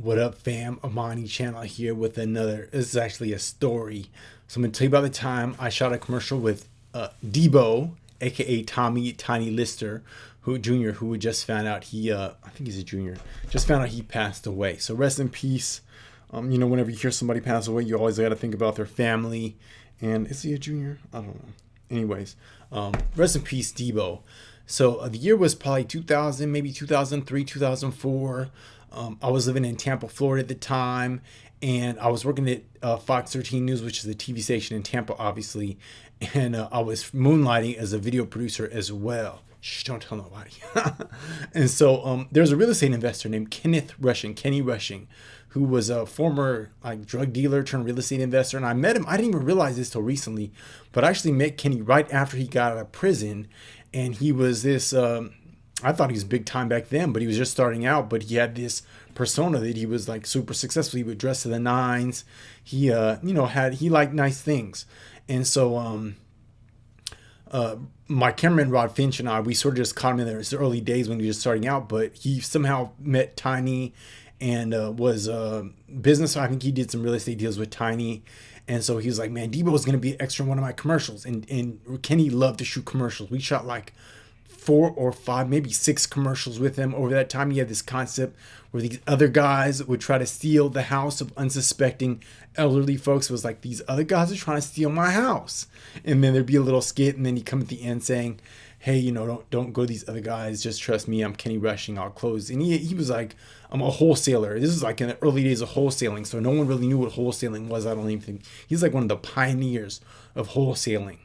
What up, fam? Amani channel here with another. This is actually a story. So I'm gonna tell you about the time I shot a commercial with Debo, aka Tommy Tiny Lister, who Junior, who we just found out I think he's a junior, just found out he passed away. So rest in peace. Whenever you hear somebody pass away, you always got to think about their family. And is he a junior? I don't know. Anyways, rest in peace, Debo. So the year was probably 2000, maybe 2003, 2004. I was living in Tampa, Florida at the time, and I was working at Fox 13 News, which is the TV station in Tampa, obviously. And I was moonlighting as a video producer as well. Shh, don't tell nobody. And so there's a real estate investor named Kenny Rushing, who was a former like drug dealer turned real estate investor. And I met him. I didn't even realize this till recently, but I actually met Kenny right after he got out of prison. And he was this, I thought he was big time back then, but he was just starting out. But he had this persona that he was like super successful. He would dress to the nines. He, he liked nice things. And so, my cameraman Rod Finch and I, we sort of just caught him in the early days when he was just starting out, but he somehow met Tiny and was business. I think he did some real estate deals with Tiny. And so he was like, man, Debo is going to be extra in one of my commercials. And Kenny loved to shoot commercials. We shot like 4 or 5, maybe 6 commercials with him over that time. He had this concept where these other guys would try to steal the house of unsuspecting elderly folks. It was like, these other guys are trying to steal my house. And then there'd be a little skit, and then he'd come at the end saying, hey, don't go to these other guys. Just trust me. I'm Kenny Rushing. I'll close. And he was like, I'm a wholesaler. This is like in the early days of wholesaling. So no one really knew what wholesaling was. I don't even think. He's like one of the pioneers of wholesaling.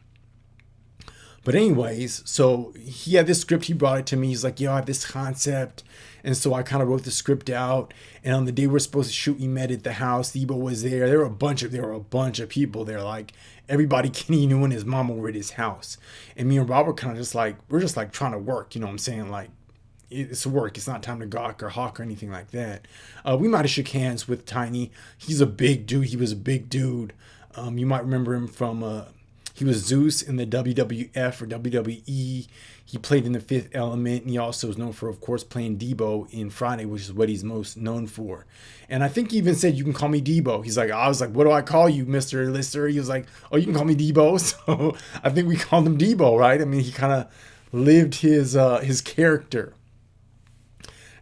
But anyways, so he had this script. He brought it to me. He's like, yo, I have this concept. And so I kind of wrote the script out. And on the day we're supposed to shoot, we met at the house. Debo was there. There were a bunch of people there. Like everybody Kenny knew and his mama were at his house. And me and Rob were kind of just like, we're just like trying to work. You know what I'm saying? Like, it's work. It's not time to gawk or hawk or anything like that. We might have shook hands with Tiny. He's a big dude. He was a big dude. You might remember him from... he was Zeus in the WWF or WWE. He played in The Fifth Element, and he also is known for, of course, playing Debo in Friday, which is what he's most known for. And I think he even said, you can call me Debo. He's like, I was like, what do I call you, Mr. Lister? He was like, oh, you can call me Debo. So I think we called him Debo, right? I mean, he kind of lived his character.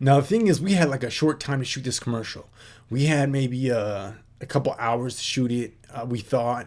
Now, the thing is, we had like a short time to shoot this commercial. We had maybe a couple hours to shoot it, we thought.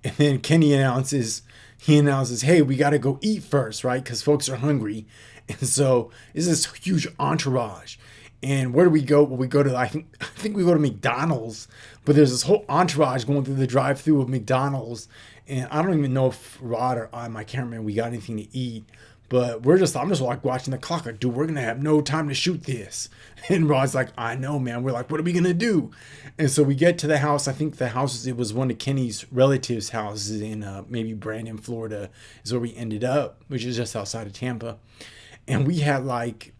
And then Kenny announces, hey, we got to go eat first, right? Because folks are hungry. And so this is this huge entourage. And where do we go? Well, we go to, I think we go to McDonald's, but there's this whole entourage going through the drive-thru of McDonald's. And I don't even know if Rod or I, my cameraman, we got anything to eat. But I'm just like watching the clock, like, dude, we're going to have no time to shoot this. And Rod's like, I know, man. We're like, what are we going to do? And so we get to the house. I think the house, it was one of Kenny's relatives' houses in maybe Brandon, Florida, is where we ended up, which is just outside of Tampa. And we had like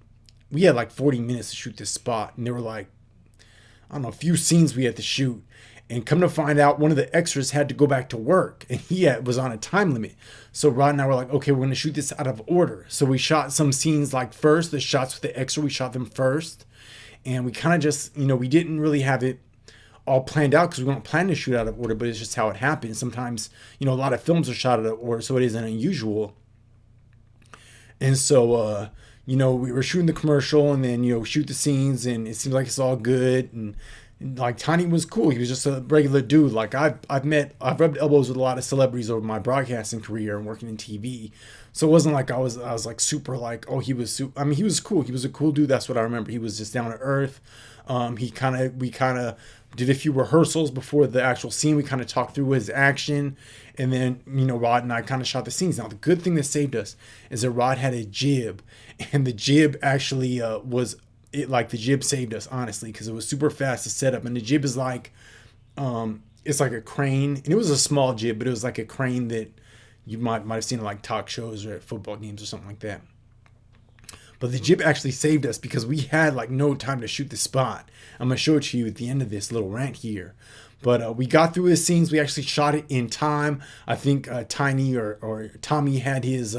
40 minutes to shoot this spot. And there were like, I don't know, a few scenes we had to shoot. And come to find out, one of the extras had to go back to work, and he was on a time limit. So Rod and I were like, okay, we're going to shoot this out of order. So we shot some scenes like first, the shots with the extra, we shot them first. And we kind of just, we didn't really have it all planned out because we weren't planning to shoot out of order, but it's just how it happens. Sometimes, a lot of films are shot out of order, so it isn't unusual. And so, we were shooting the commercial and then, shoot the scenes, and it seems like it's all good. And like Tiny was cool. He was just a regular dude. Like I've rubbed elbows with a lot of celebrities over my broadcasting career and working in TV. So it wasn't like I was like super like, oh, he was I mean, he was cool. He was a cool dude. That's what I remember. He was just down to earth. We kind of did a few rehearsals before the actual scene. We kind of talked through his action, and then Rod and I kind of shot the scenes. Now the good thing that saved us is that Rod had a jib, and the jib actually was. The jib saved us, honestly, because it was super fast to set up. And the jib is like, it's like a crane. And it was a small jib, but it was like a crane that you might have seen in like talk shows or at football games or something like that. But the jib actually saved us because we had like no time to shoot the spot. I'm going to show it to you at the end of this little rant here. But we got through his scenes. We actually shot it in time. I think Tiny or Tommy had his...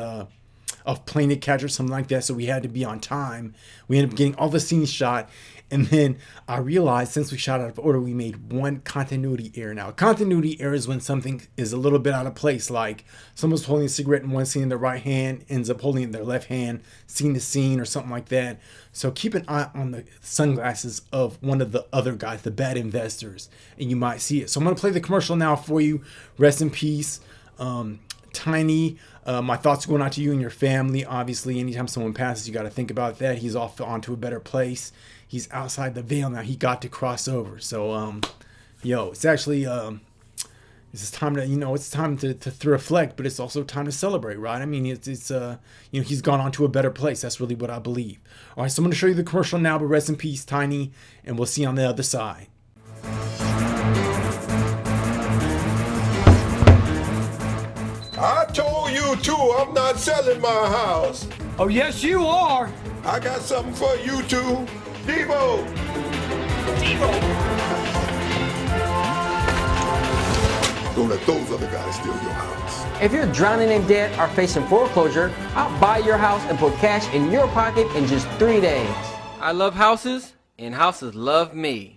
of plane to catch or something like that, so we had to be on time. We ended up getting all the scenes shot, And then I realized since we shot out of order, we made one continuity error. Now, continuity error is when something is a little bit out of place, like someone's holding a cigarette in one scene in their right hand, ends up holding it in their left hand, scene to scene, or something like that. So keep an eye on the sunglasses of one of the other guys, the bad investors, and you might see it. So I'm going to play the commercial now for you. Rest in peace, Tiny. My thoughts are going out to you and your family. Obviously, anytime someone passes, you got to think about that. He's off onto a better place. He's outside the veil now. He got to cross over. So, it's actually it's time to it's time to reflect, but it's also time to celebrate, right? I mean, it's he's gone on to a better place. That's really what I believe. All right, so I'm going to show you the commercial now. But rest in peace, Tiny, and we'll see you on the other side. I told you too, I'm not selling my house. Oh, yes, you are. I got something for you too. Debo! Don't let those other guys steal your house. If you're drowning in debt or facing foreclosure, I'll buy your house and put cash in your pocket in just 3 days. I love houses, and houses love me.